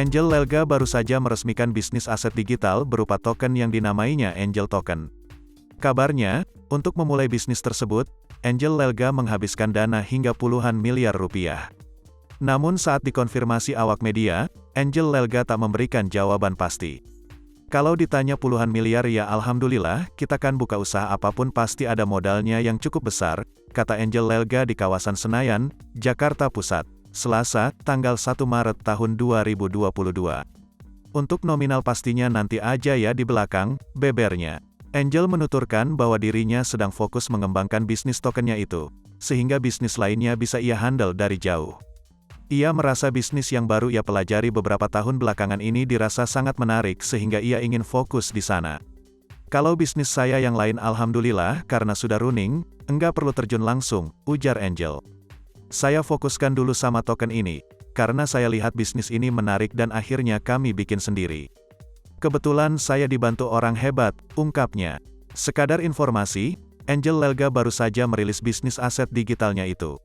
Angel Lelga baru saja meresmikan bisnis aset digital berupa token yang dinamainya Angel Token. Kabarnya, untuk memulai bisnis tersebut, Angel Lelga menghabiskan dana hingga puluhan miliar rupiah. Namun saat dikonfirmasi awak media, Angel Lelga tak memberikan jawaban pasti. Kalau ditanya puluhan miliar ya alhamdulillah, kita kan buka usaha apapun pasti ada modalnya yang cukup besar, kata Angel Lelga di kawasan Senayan, Jakarta Pusat, Selasa, tanggal 1 Maret tahun 2022. Untuk nominal pastinya nanti aja ya di belakang, bebernya. Angel menuturkan bahwa dirinya sedang fokus mengembangkan bisnis tokennya itu, sehingga bisnis lainnya bisa ia handle dari jauh. Ia merasa bisnis yang baru ia pelajari beberapa tahun belakangan ini dirasa sangat menarik sehingga ia ingin fokus di sana. Kalau bisnis saya yang lain alhamdulillah karena sudah running, enggak perlu terjun langsung, ujar Angel. Saya fokuskan dulu sama token ini, karena saya lihat bisnis ini menarik dan akhirnya kami bikin sendiri. Kebetulan saya dibantu orang hebat, ungkapnya. Sekadar informasi, Angel Lelga baru saja merilis bisnis aset digitalnya itu.